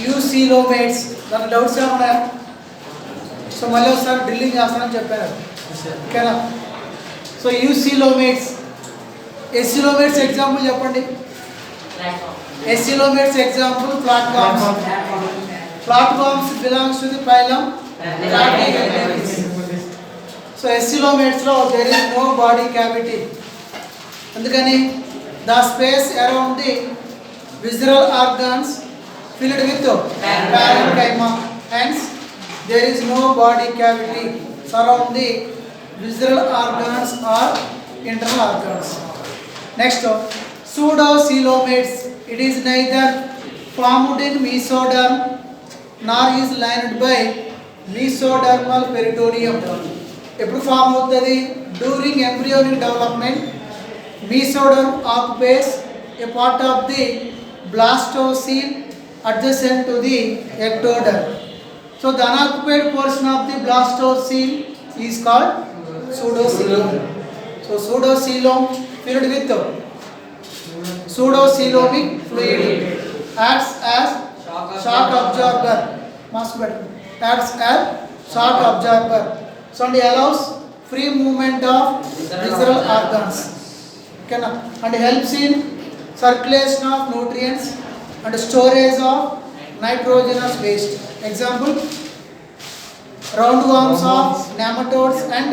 యూసిలోమేట్స్ దాని డౌట్స్ ఏమన్నా? సో మళ్ళీ ఒకసారి డ్రిల్లింగ్ చేస్తానని చెప్పాను ఓకేనా. సో యూసిలోమేట్స్, ఎసిలోమేట్స్ ఎగ్జాంపుల్ చెప్పండి. Acoelomates example platforms. Platforms belongs to the phylum Platyhelminths. So Esilomates lo there is no body cavity. Andukani the space around the visceral organs filled with parenchyma. Hence there is no body cavity surround the visceral organs or internal organs. Next, pseudocoelomates. It is neither formed in mesoderm nor is lined by mesodermal peritoneum. ఎప్పుడు form అవుతుంది? During embryonic development mesoderm occupies a part of the blastocoel adjacent to the ectoderm. So the unoccupied portion of the blastocoel is called pseudocoelom. So pseudocoelom filled with pseudocoelomic fluid acts as shock absorber. Acts as shock absorber. So and allows free movement of visceral organs. Okay, and helps in circulation of nutrients and storage of nitrogenous waste. Example: roundworms of nematodes and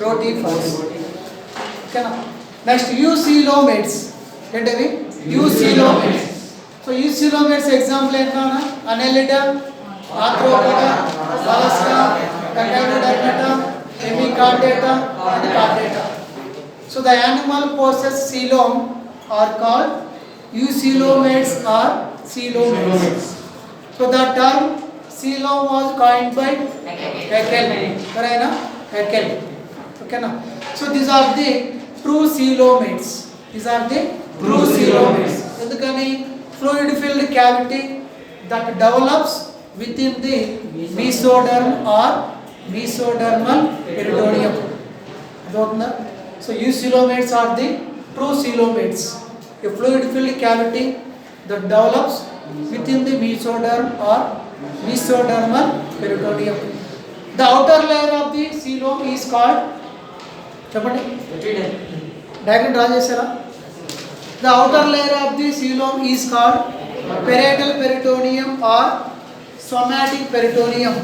rotifers. Okay, next eucoelomates. ఏంటవి? eucoelomates. So eucoelomates example ఏంటన్నా? Annelida, Arthropoda, Mollusca, Echinodermata, Hemichordata and Chordata. So the animal possess coelom are called eucoelomates or coelomates. So the term coelom was coined by Haeckel. Correct? Haeckel. Okay na? So these are the true coelomates. These are the true coelomates. Endukani fluid filled cavity that develops within the mesoderm or mesodermal peritoneum. So eucoelomates are the true coelomates. A fluid filled cavity that develops within the mesoderm or mesodermal peritoneum. The outer layer of the coelom is called చెప్పండి diagram draw చేశారా? The outer layer of the coelom is called parietal peritoneum or somatic peritoneum.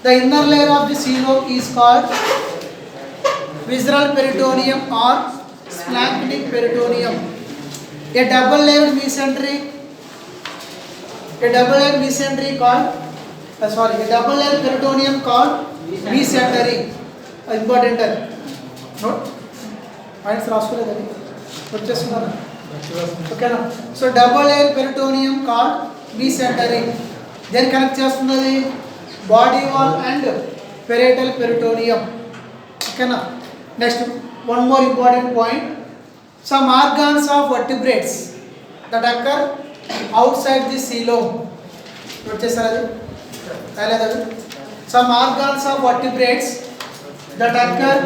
The inner layer of the coelom is called visceral peritoneum or splanchnic peritoneum. A double layered mesentery called a double layered peritoneum called mesentery. Important note. Points రాసుకోలేదండి, వచ్చేస్తున్నారా? ఓకేనా? So double layer peritoneum called mesentery. దేని connect చేస్తున్నది? Body wall and parietal peritoneum. ఓకేనా? Next one more important point. Some organs of vertebrates that occur outside the coelom. వచ్చేసారు అది రాలేదా? సమ్ ఆర్గాన్స్ ఆఫ్ వర్టిబ్రేట్స్ that occur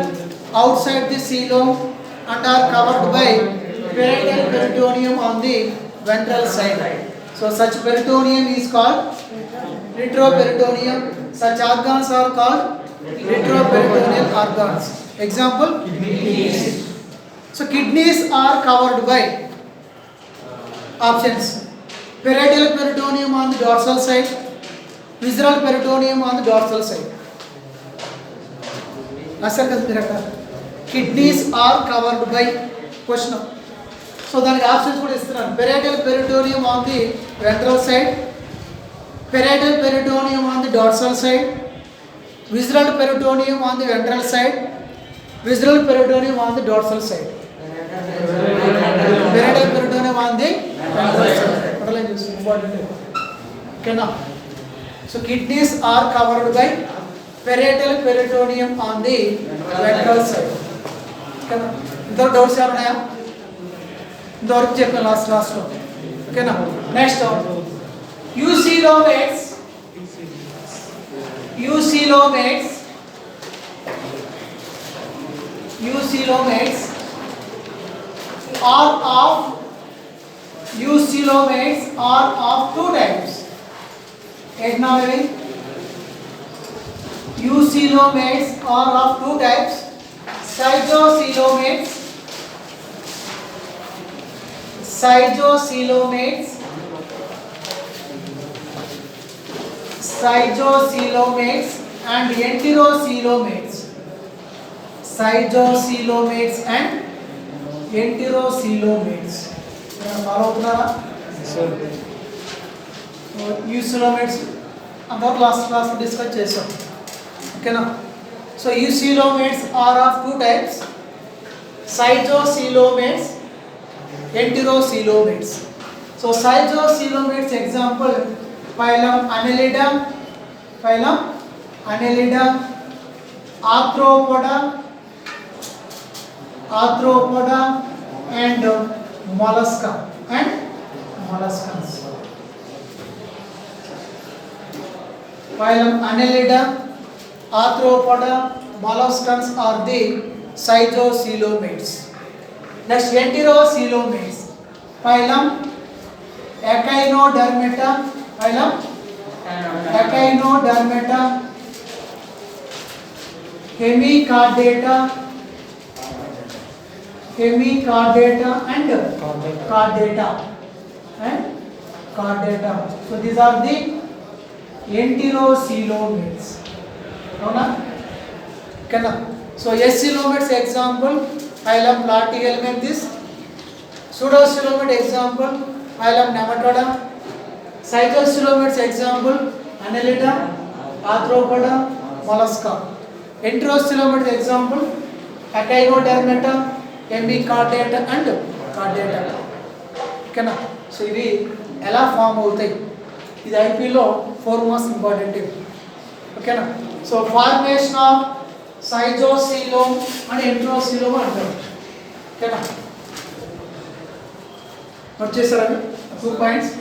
outside the coelom and are covered by parietal peritoneum on the ventral side. So such peritoneum is called retroperitoneum. Such organs are called retroperitoneal organs. Example: kidneys. So kidneys are covered by options: parietal peritoneum on the dorsal side, visceral peritoneum on the dorsal side. Asar కదా kidneys are covered by question. So దానికి options కూడా ఇస్తున్నాను. Parietal peritoneum on the ventral side, parietal peritoneum on the dorsal side, visceral peritoneum on the ventral side, visceral peritoneum on the dorsal side. Parietal peritoneum on the ventral side. అట్లా చూసి important. ఓకేనా? So kidneys are covered by parietal peritoneum on the ventral side. ఓకేనా? ఇందులో doubts ఏమన్నాయా? ఇంతవరకు చెప్పాను last లో. ఓకేనా? Next eucoelomates are of two types. Economy. Eucoelomates are of two types: schizocoelomates, and enterocoelomates. Schizocoelomates and enterocoelomates. Follow అవుతున్నారా? యూసిలోమేట్స్ అందరూ last క్లాస్లో discuss చేసాం. ఓకేనా? So eucoelomates are of two types: schizocoelomates, enterocoelomates. So schizocoelomates example phylum Annelida, Arthropoda and molluscans. Phylum Annelida, Arthropoda, molluscans are the schizocoelomates. Next, enterocoelomates. Phylum Echinodermata, Hemicardata and Chordata. So these are the enterocoelomates. Okay. So coelomates example phylum Platyhelminthes. Pseudocoelomate example phylum Nematoda. Schizocoelomates example Annelida, Arthropoda, mollusca. Enterocoelomates example Echinodermata, Hemicardata and Chordata. Okay. So ఇవి ఎలా form అవుతాయి? ఇది ఐపీలో 4 marks important. ఓకేనా? So formation of సైజోసీలోమ్ and enterocoel అంటారు. ఓకేనా? Note చేశారండి 2 పాయింట్స్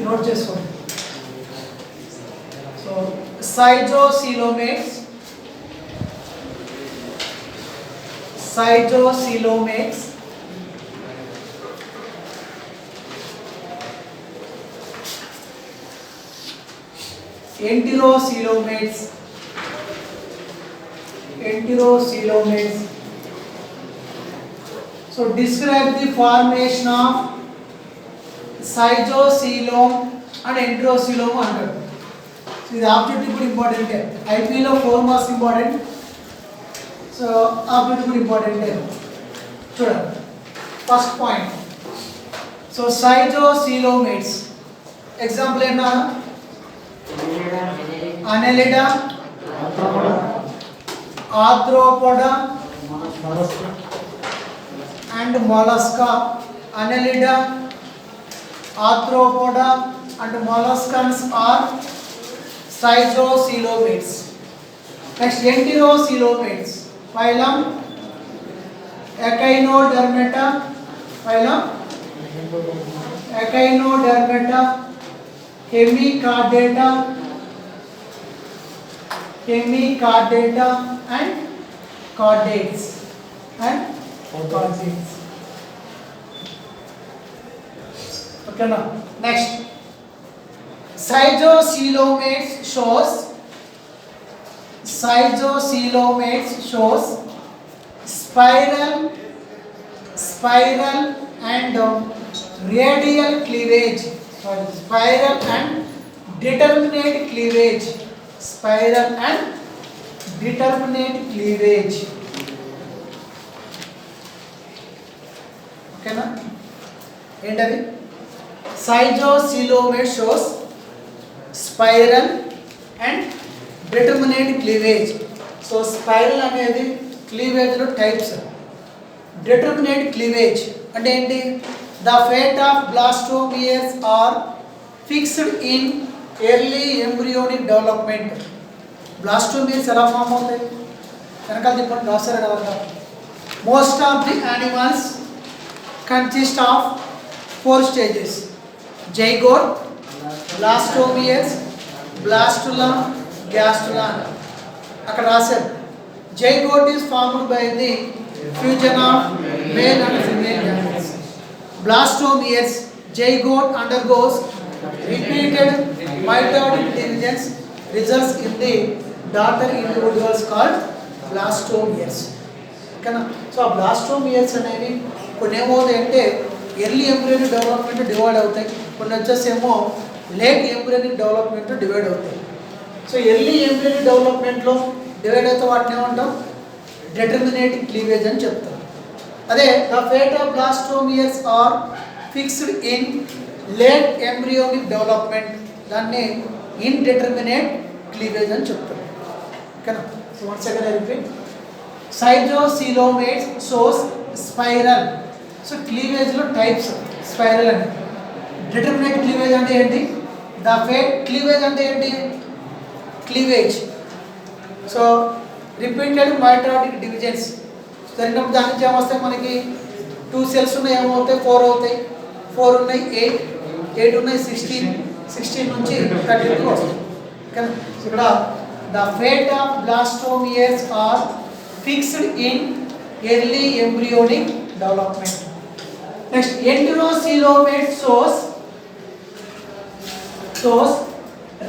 నోట్ చేసుకోండి. So schizocoelomates enterocoelomates. So describe the formation of schizocoelom and enterocoelom under. So the objective is important. IP lo 4 marks important. So objective is important. Student, first point. So schizocoelomates. Example enna? Annelida, Arthropoda and mollusca. Annelida, Arthropoda and molluscans are schizocoelomates. Next, enterocoelomates. Phylum Echinodermata, Hemicardata and chordates. Okay, now next, schizocoelomates shows spiral and radial cleavage. Spiral and determinate cleavage. Okay na? ఏంటది? Schizocoelomate shows spiral and determinate cleavage. So spiral అనేది cleavage లో types. Determinate cleavage అంటే ఏంటి? The fate of blastomeres are fixed in early embryonic development. Blastomeres ఎలా form అవుతాయి? వెనకాల చెప్పండి, రాశారు కదా. Most of the animals consist of 4 stages: zygote, blastomeres, blastula, gastrula. అక్కడ రాశారు. Zygote is formed by the fusion of male and female gametes. Blastomeres, zygote undergoes repeated mitotic divisions results in the daughter individuals called blastomeres. ఓకేనా? So ఆ బ్లాస్టోమియర్స్ అనేవి కొన్ని ఏమవుతాయి అంటే early embryonic development divide అవుతాయి, కొన్ని వచ్చేసేమో లేట్ ఎంబ్రియోనిక్ డెవలప్మెంట్ డివైడ్ అవుతాయి. సో ఎర్లీ ఎంబ్రియోనిక్ డెవలప్మెంట్లో డివైడ్ అయితే వాటిని ఏమంటాం, డిటర్మినేటివ్ క్లీవేజ్ అని చెప్తాం. అదే the fate of blastomeres are fixed in late embryonic development, దాన్ని ఇన్డిటర్మినేట్ క్లీవేజ్ అని చెప్తాం. ఓకేనా? So one second I repeat. Schizocoelomates shows spiral. So క్లీవేజ్లో టైప్స్ స్పైరల్ అంటే. డిటర్మినేట్ క్లీవేజ్ అంటే ఏంటి, ద ఫేట్ క్లీవేజ్ అంటే ఏంటి, cleavage. So repeated mitotic divisions జరిగినప్పుడు దాని నుంచి ఏమొస్తాయి, మనకి 2 cells ఉన్నాయి ఏమవుతాయి, 4 అవుతాయి, 4 ఉన్నాయి 8, 8 ఉన్నాయి 16, 16 నుంచి 32 వస్తాయి. ఓకేనా? ఇక్కడ the fate of blastomeres are fixed in early embryonic development. Next enterocoelomate shows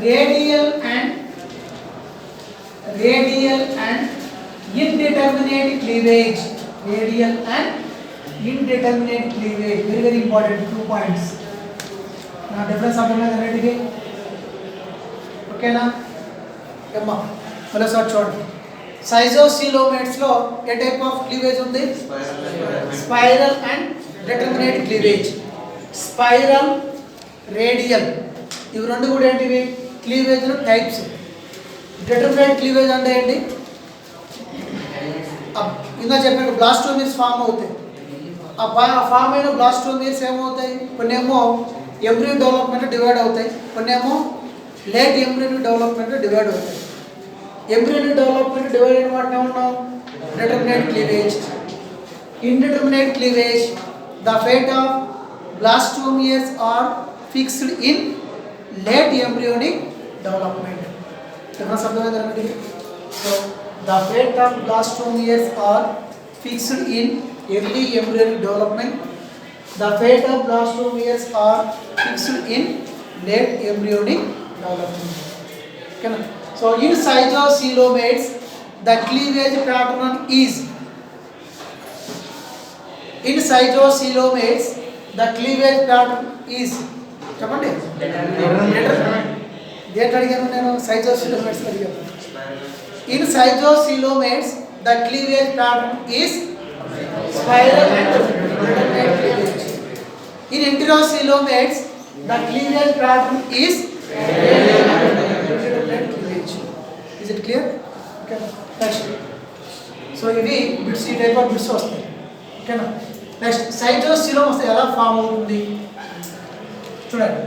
radial and indeterminate cleavage. Radial and indeterminate cleavage, very very important 2 points. Now difference అర్థమైంది ఓకేనా? ఏమ్మా మరోసారి చూడండి. సైజోసిలోమేట్స్ లో ఏ టైప్ ఆఫ్ క్లీవేజ్ ఉంది, spiral and determinate cleavage. Spiral, radial, ఇవి రెండు కూడా ఏంటివి, క్లీవేజ్ లో టైప్స్. డిటర్మినేట్ క్లీవేజ్ అంటే ఏంటి, ఇందా చెప్పిన బ్లాస్టోమియర్స్ ఫామ్ అవుతాయి. ఆ ఫామ్ అయిన బ్లాస్టోమియర్స్ ఏమవుతాయి, కొన్ని ఏమో ఎంబ్రియో డెవలప్మెంట్ డివైడ్ అవుతాయి, కొన్ని ఏమో లేట్ ఎంబ్రియోనిక్ డెవలప్మెంట్ డివైడ్ అవుతాయి. ఎంబ్రియోనిక్ డెవలప్మెంట్ డివైడ్ అయిన వాటిని ఏమన్నాం, determinate cleavage. Indeterminate cleavage, the fate of blastomeres are fixed in late embryonic development. difference అర్థమైందండి. So the fate of blastomeres are fixed in early embryonic development. The fate of blastomeres are fixed in late embryonic development. Okay. So in schizocoelomates the cleavage pattern is చెప్పండి. దేంట్లో అడిగాను నేను, సైజోసిలోమేట్స్ అడిగాను. In schizocoelomates, the cleavage pattern is spiral and determinate cleavage. In enterocoelomates, the cleavage pattern is radial and determinate cleavage. Is it clear? Okay. Next. So ఇవి bits, ఈ type of bits వస్తాయి. ఓకేనా? Next సైజోసిలోమస్ ఎలా form అవుతుంది చూడండి.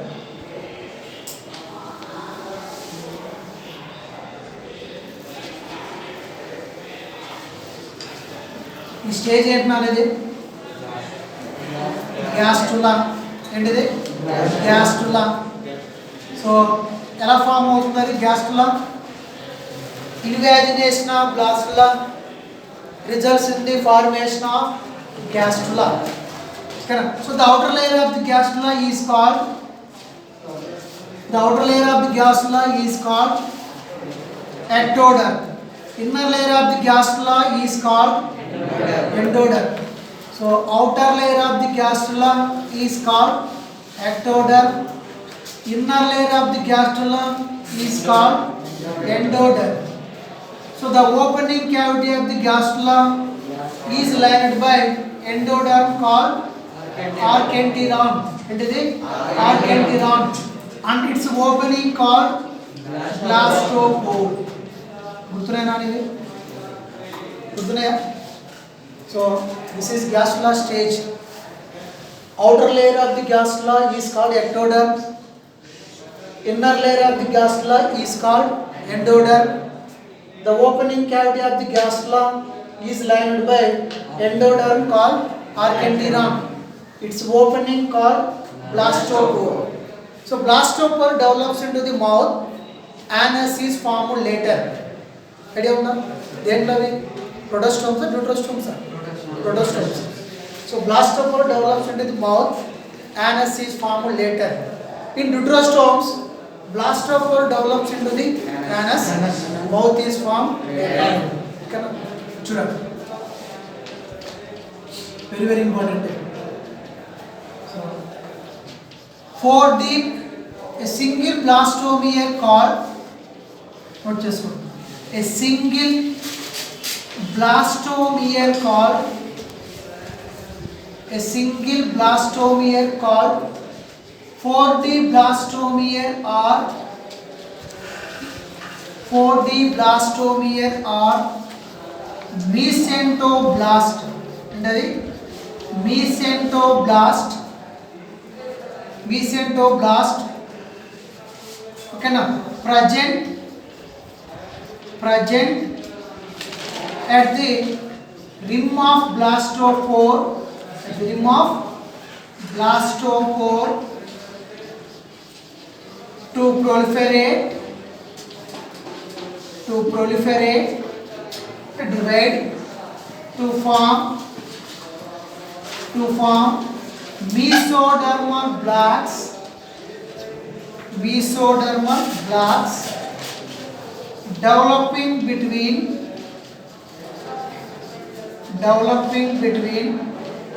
ఈ stage ఏంటనేది గ్యాస్టులా, ఏంటిది గ్యాస్టులా. సో ఎలా ఫామ్ అవుతుంది gastrula, invagination of blastula results in the formation of gastrula. So the outer layer of the gastrula is called ectoderm. Inner layer of the gastrula is called endoderm. So outer layer of the gastrula is called ectoderm. Inner layer of the gastrula is called endoderm. So the opening cavity of the gastrula is lined by endoderm called archenteron. Archenteron. And its opening called blastopore. గుర్తున్నాయా ఇది, గుర్తున్నాయా? So this is gastrula stage. Outer layer of the gastrula is called ectoderm. Inner layer of the gastrula is called endoderm. The opening cavity of the gastrula is lined by endoderm called archenteron. Its opening called blastopore. So blastopore develops into the mouth. Anus is formed later. Idea ఉందా? దేంట్లో అవి protostomes, deuterostomes, protostomes. So blastopore develops into the mouth anus is formed later. In deuterostomes, blastopore develops into the anus, mouth is formed later. చూడండి, very very important. So, for the a single blastomere called, note చేసుకోండి, a single blastomere called, a single blastomere called, for the blastomere are mesentoblast. ఏంటది? mesentoblast ఓకేనా, present at the rim of blastopore, to proliferate, divide, to form mesodermal blocks, developing between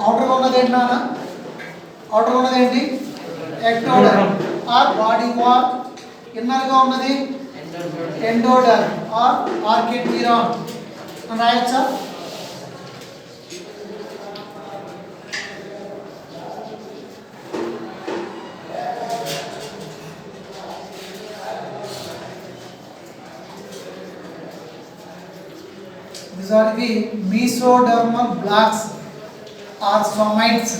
outer ఉన్నది ఏంటి నాన్న, outer ఉన్నది ఏంటి, ectoderm or body wall, inner గా ఉన్నది endoderm or archenteron అని రాయొచ్చా? These are the mesodermal blocks or somites.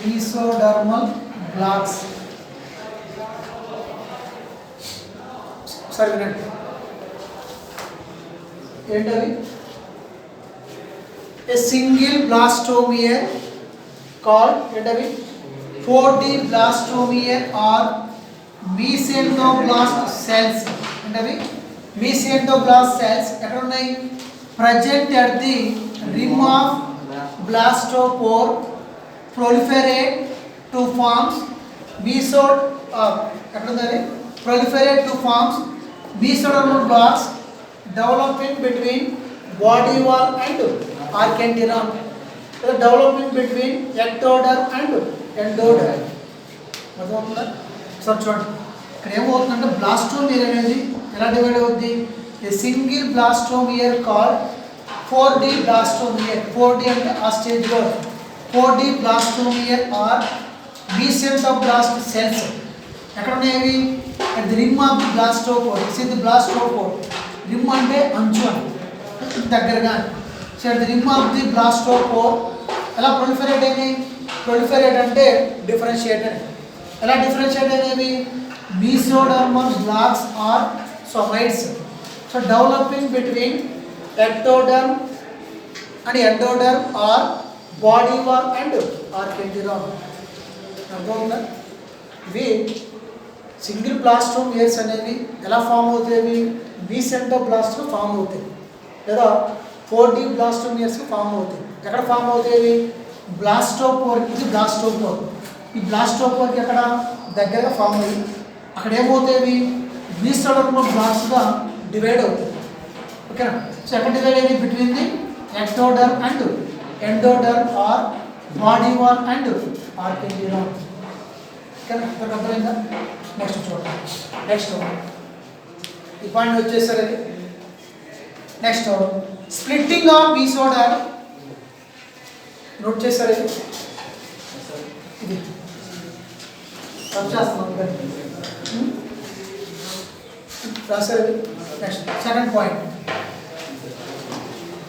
Mesodermal blocks. Sorry, minute. ఏంటవి? A single blastomere called ఏంటవి? 4D blastomere or mesentoblast cells. ఏంటవి? mesentoblast cells ఎక్కడ ఉన్నాయి? present at the rim of blastopore, proliferate to forms ఎక్కడ ఉంది? proliferate to forms mesodermal blocks developing between body wall and archenteron, developing between ectoderm and endoderm. అర్థమవుతుందా? Sir చూడండి, ఇక్కడ ఏమవుతుందంటే బ్లాస్టోమియర్ అనేది ఎలా డివైడ్ అవుద్ది? ఏ single blastomere called 4D బ్లాస్టోమియర్. 4D అంటే ఆ స్టేజ్లో 4D blastomere are mesentoblast cells ఎక్కడ ఉన్నాయి? At the rim of the blastopore. This is the blastopore. Rim అంటే అంచు అని, దగ్గరగా. So at the rim of the blastopore ఎలా ప్రొలిఫరేట్ అయినాయి? ప్రొలిఫరేట్ అంటే డిఫరెన్షియేట్ అని. ఎలా డిఫరెన్షియేట్ అయినవి? mesodermal blocks or somites. So developing between ectoderm and endoderm or body wall and archenteron. అర్థమవుతుందా? ఇవి సింగిల్ బ్లాస్టోమియర్స్ అనేవి ఎలా ఫామ్ అవుతాయి? మీసెంటోబ్లాస్ట్లో ఫామ్ అవుతాయి, లేదా 4D బ్లాస్టోమియర్స్కి ఫామ్ అవుతాయి. ఎక్కడ ఫామ్ అవుతాయి? బ్లాస్టోపోర్. ఇది బ్లాస్టోపోర్. ఈ బ్లాస్టోపోర్కి ఎక్కడ దగ్గరగా ఫామ్ అయ్యి అక్కడ ఏమవుతాయి? మీసోడర్మల్ బ్లాక్స్గా డివైడ్ అవుతాయి. ఓకేనా? సో ఎక్కడ డివైడ్ అయ్యి? Between the ectoderm and endoderm or body wall and archenteron. ఓకేనా? ఇక్కడ అర్థమైందా? నెక్స్ట్ చూడండి. నెక్స్ట్ ఈ పాయింట్ వచ్చేసరికి next splitting of mesoderm. Note చేస్తారు ఇది చేస్తున్నాం రాశారు. Next second point.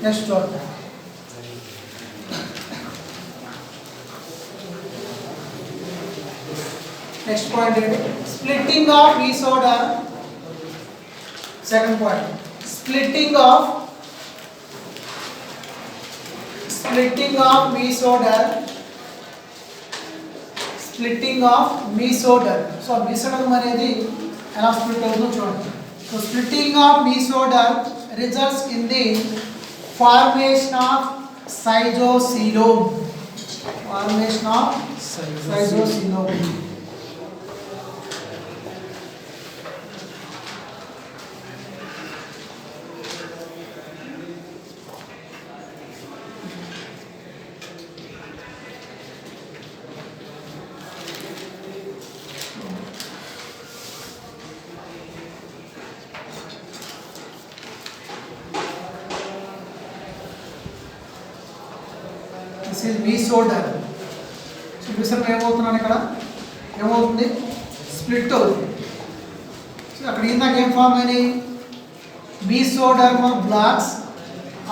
నెక్స్ట్ చూడండి. నెక్స్ట్ పాయింట్ ఏంటి? Splitting of mesoderm. Second point splitting of mesoderm. Splitting of mesoderm. So mesoderm అనేది ఎలా స్ప్లిట్ అవుతుందో చూడండి. So splitting of mesoderm results in the formation of సైజోసీలోమ్. Formation of cytosol. This is mesoderm. So mesoderm ఏమవుతున్నాను ఇక్కడ ఏమవుతుంది split అవుతుంది. So అక్కడ ఇందాక ఏం ఫామ్ అయినాయి మీసోడర్మల్ బ్లాక్స్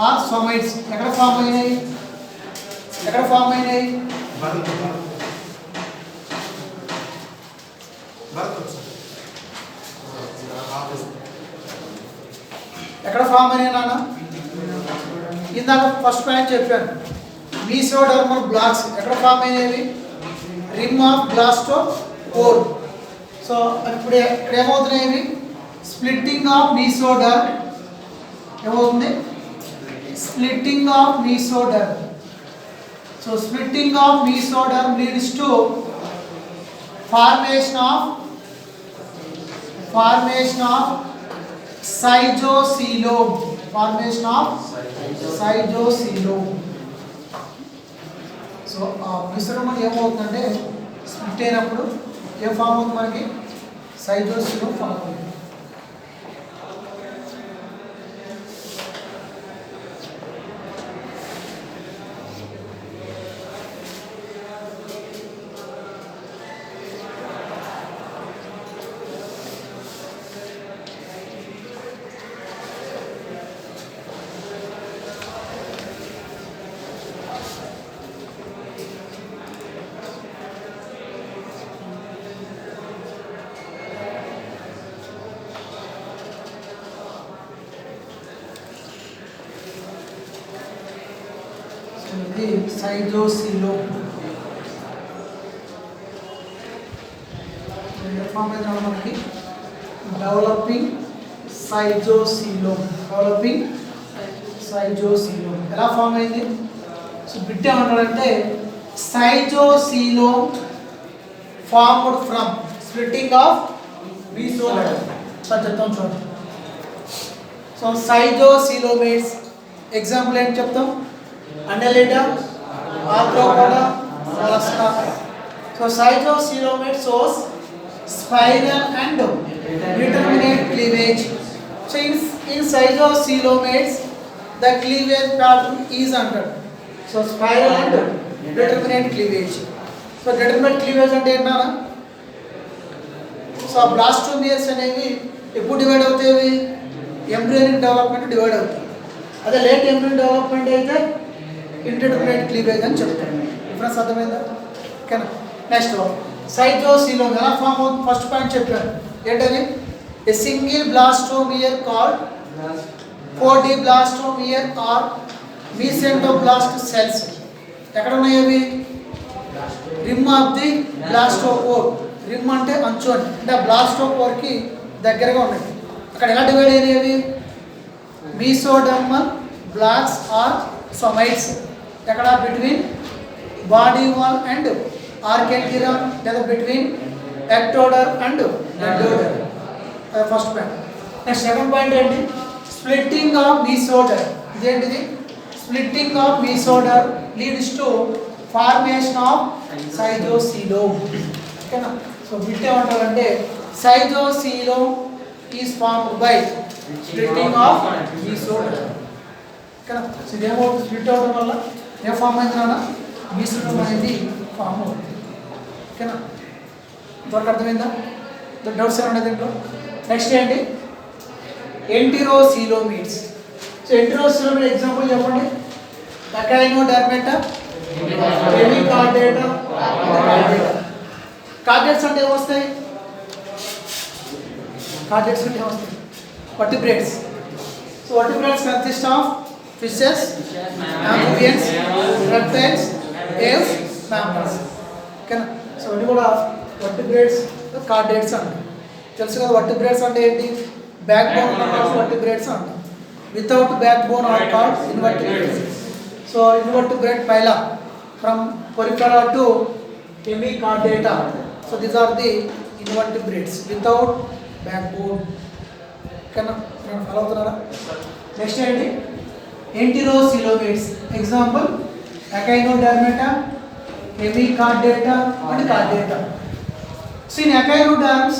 ఆర్ సోమైట్స్ ఎక్కడ ఫామ్ అయినాయి ఎక్కడ ఫామ్ అయినాయి ఎక్కడ ఫామ్ అయినాయి నాన్న ఇందాక ఫస్ట్ పాయింట్ చెప్పాను మీసోడర్మల్ బ్లాక్స్ ఎక్కడ ఫామ్ అయినవి రిమ్ ఆఫ్ బ్లాస్టోపోర్. సో ఇప్పుడు ఇక్కడ ఏమవుతున్నాయి స్ప్లిట్టింగ్ ఆఫ్ మీసోడర్మ్ ఏమవుతుంది splitting of mesoderm. So splitting of mesoderm leads to formation of schizocoelom. Formation of schizocoelom. So ఆ మిశ్రమం ఏమవుతుందంటే స్ప్లిట్ అయినప్పుడు ఏం ఫామ్ అవుతుంది మనకి సైజోసీలోమ్ ఫామ్ అవుతుంది. ఇది సైజోసీలోమ్. ఫామ్ అయిన మనకి డెవలపింగ్ సైజోసీలోమ్. ఎలా ఫామ్ అయింది సో బిట్ ఏమంటాడంటే సైజోసీలోమ్ formed from splitting of mesoderm. Sir చెప్తాం చూడండి. సో సైజోసీలోమేట్స్ ఎగ్జాంపుల్ ఏంటి చెప్తాం Annelida, Arthropoda, Mollusca. So cytocoelomate shows spiral and determinate cleavage. So in cytocoelomates, the cleavage pattern is under. So spiral and determinate cleavage. So determinate cleavage అంటే ఏంటన్నా so బ్లాస్టోమియర్స్ అనేవి ఎప్పుడు divide అవుతాయి embryonic development divide అవుతాయి. అదే late embryonic development అయితే interdependent cleavage అని చెప్తాను. డిఫరెన్స్ అర్థమైందా ఓకేనా. నెక్స్ట్ సైజోసీలోమ్ ఎలా ఫామ్ అవుతుంది ఫస్ట్ పాయింట్ చెప్పాను ఏంటది a single blastomere called 4D blastomere or mesentoblast cells. ఎక్కడ ఉన్నాయి అవి rim of the blastopore. Rim అంటే అంచు అంటే బ్లాస్టోపోర్కి దగ్గరగా ఉన్నాయి. అక్కడ ఎలా డివైడ్ అయినవి మీసోడర్మల్ బ్లాక్స్ ఆర్ సోమైట్స్. ఎక్కడ between body wall and archenteron లేదా బిట్వీన్ ఎక్టోడర్ అండ్ ఎండోడర్. అది first point. Next second point ఏంటి స్ప్లిట్టింగ్ ఆఫ్ మీసోడర్. ఇదేంటిది splitting of mesoderm leads to formation of సైజోసీలోమ్. ఓకేనా. సో బిట్ ఏమంటారంటే సైజోసీలోమ్ is formed by splitting of mesoderm. ఓకేనా. So ఇదేమవుతుంది split అవడం వల్ల ఏ ఫామ్ అయింది నాన్న మీసోడర్మ్ అనేది ఫామ్ అవుతుంది. ఓకేనా. ఇంతవరకు అర్థమైందా డౌట్స్ ఏమన్నా దీంట్లో. నెక్స్ట్ ఏంటి ఎంటిరోసీలోమేట్స్. సో ఎంటిరోసీలోమేట్ ఎగ్జాంపుల్ చెప్పండి ఎకైనోడర్మేటా, హెమికార్డేటా, కార్డేట్స్ అంటే ఏమొస్తాయి కార్డేట్స్ అంటే ఏమొస్తాయి vertebrates. So vertebrates consist of fishes, amphibians, reptiles, aves, mammals. ఓకేనా. సో ఇవి కూడా వర్టిబ్రేట్స్ కార్డేట్స్ అంటారు. తెలుసు కదా వర్టిబ్రేట్స్ అంటే ఏంటి బ్యాక్ బోన్ ఉన్న వర్టిబ్రేట్స్ అంటారు. Without back bone are called invertebrates. So invertebrate phyla from porifera to hemichordata. So these are the invertebrates without backbone. Can you follow the next ఏంటి enterocoelomates. Example echinodermata, hemichordata and chordata. So in echinoderms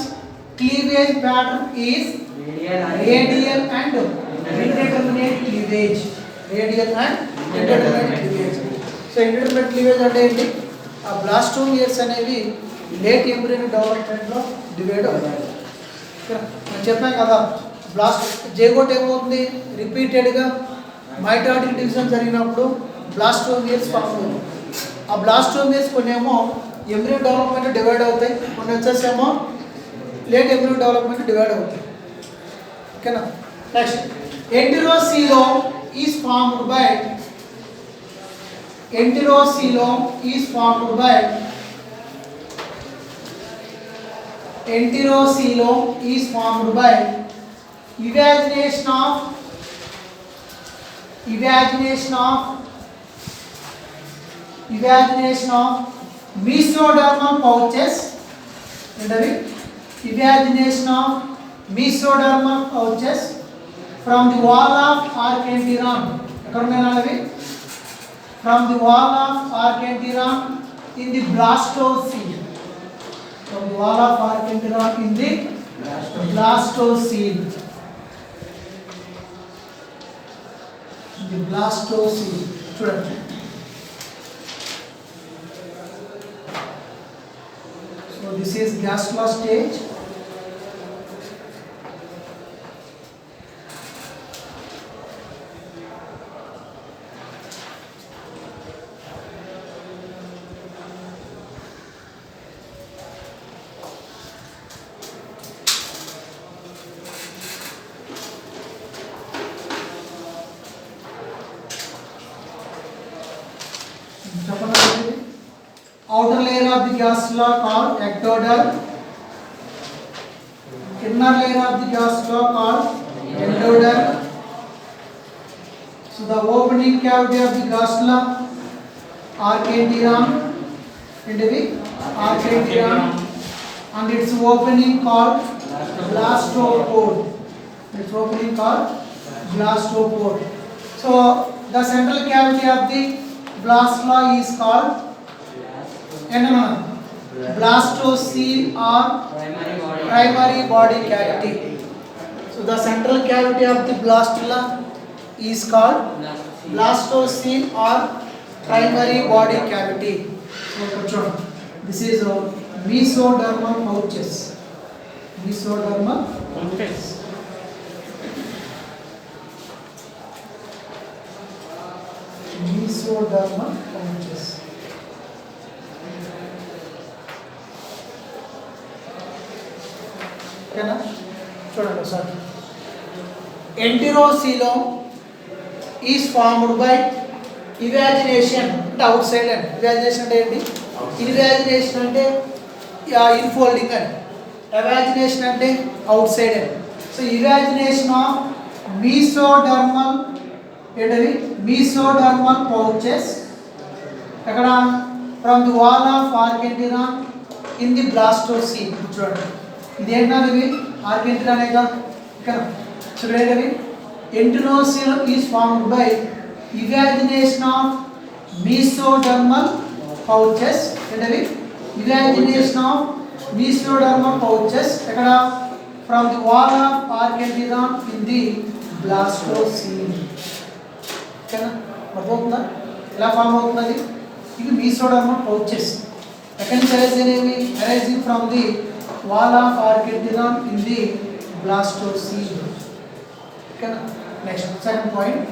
cleavage pattern is radial and indeterminate cleavage. Radial and indeterminate cleavage. So indeterminate cleavage అంటే ఏంటి? ఆ బ్లాస్టోమియర్స్ అనేవి late embryonic డెవలప్మెంట్లో divide అవుతాయి. నేను చెప్పాను కదా, బ్లాస్ట్ జైగోట్ ఏమవుతుంది, రిపీటెడ్గా మైటాటిక్ డివిజన్ జరిగినప్పుడు బ్లాస్టోమియర్స్ ఫామ్ అవుతుంది. ఆ బ్లాస్టోమియర్స్ కొన్ని ఏమో ఎంబ్రియో డెవలప్మెంట్ డివైడ్ అవుతాయి, కొన్ని వచ్చేసేమో లేట్ ఎంబ్రియో డెవలప్మెంట్ డివైడ్ అవుతాయి. ఓకేనా? Next enterocoel is formed by enterocoelom is formed by evagination of mesodermal pouches. Evagination of mesodermal pouches from the wall of archenteron. From the wall of archenteron in the blastocoele. From the wall of archenteron in the blastocoele. The blastocoele. చూడండి. So this is gastrula stage. Outer layer of the gastrula called ectoderm. Inner layer of the gastrula called endoderm. So the opening cavity of the gastrula archenteron, and its opening called blastopore. So the central cavity of the blastula is called blastocoele or primary body cavity. So the central cavity of the blastula is called blastocoele or primary body cavity. So this is mesodermal pouches. Mesodermal pouches. ఓకేనా? చూడండి ఒకసారి. ఎంటెరోcoelom is formed by ఇవాజినేషన్ అంటే out side అండి. ఇవాజినేషన్ అంటే ఏంటి? Invagination అంటే ఇన్ఫోల్డింగ్ అని, evagination అంటే అవుట్ సైడ్ అని. So invagination of mesodermal pouches ఎక్కడ? From the wall of archenteron in the blastocoel. చూడండి, ఇదేంటది? ఆర్కెంటిరానే కదా. ఇక్కడ చూడండి, ఎంటెరోcoelom is formed by invagination of mesodermal pouches. Invagination of mesodermal pouches ఎక్కడ? From the wall of archenteron in the blastocoel. ఓకేనా? అర్థమవుతుందా ఎలా ఫామ్ అవుతున్నది? ఇవి మీసోడర్మల్ pouches. ఎక్కడి నుంచి arising from the wall of archenteron in the blastocoel. ఓకేనా? Next second point.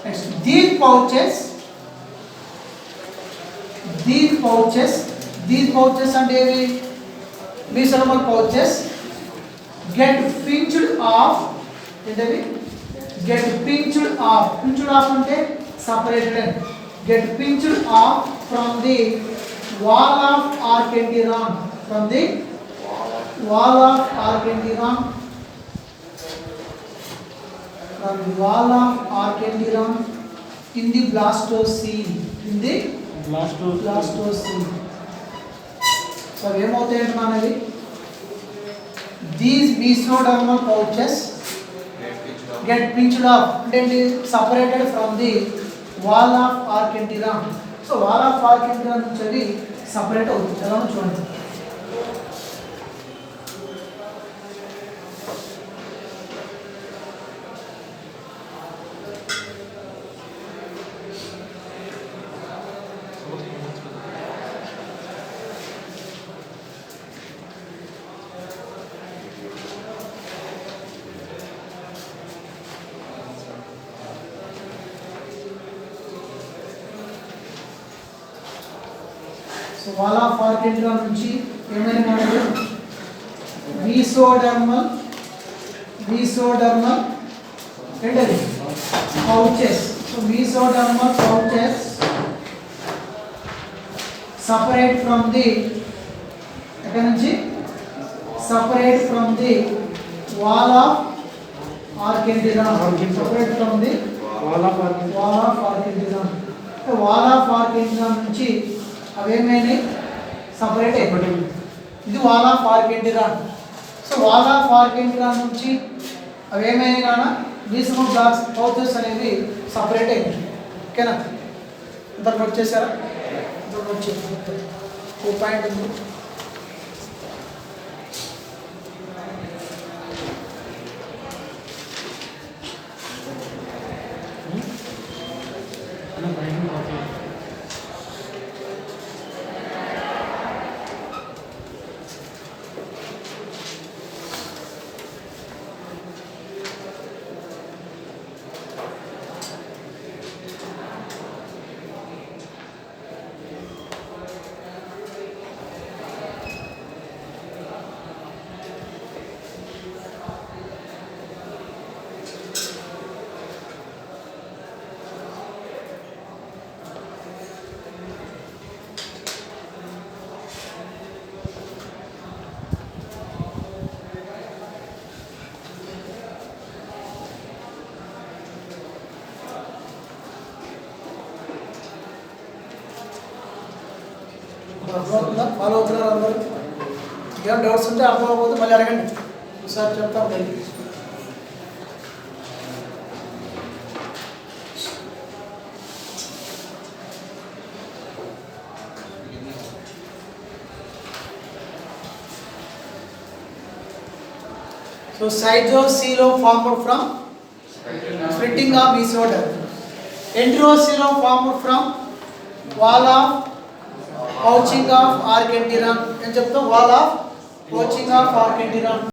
Next these pouches అంటే ఏవి? Mesodermal pouches get pinched off. Pinched off అంటే separated. Get pinched off from the wall of archenteron. From the wall of archenteron. in the blastocene. In the blastocene. So ఏమవుతాయి అంటున్నాను, these mesodermal pouches get pinched off and separated from the wall of archenteron. So wall of archenteron నుంచి అవి separate అవుతుంది. ఎలా చూడండి. So wall of archenteron నుంచి ఏమైనా మనకు మీసోడర్మల్ ఏంటది pouches. So mesodermal pouches separate from the ఎక్కడ నుంచి separate from the wall of archenteron. Separate from the wall of archenteron. Wall of archenteron నుంచి అవేమైనా సపరేట్ అయిపోయింది. ఇది wall of archenteron. So wall of archenteron నుంచి అవేమైనా కానీ మీసోడర్మల్ బ్లాక్స్ పౌచెస్ అనేవి సపరేట్ అయిపోయింది. ఓకేనా, ఇంతకు నోట్ చేశారా? ఇంతకు నోట్ చేసి 2 పాయింట్ ఉంది. ఫాలో అవుతున్నారు అందరూ? ఏమైనా డౌట్స్ ఉంటే అర్థం అవ్వకపోతే మళ్ళీ అడగండి, ఒకసారి చెప్తాం daily. So cytocoelom formed from splitting of mesoderm. Enterocoelom formed from wall of pouching of archenteron. ఏం చెప్తాం? wall of pouching of archenteron.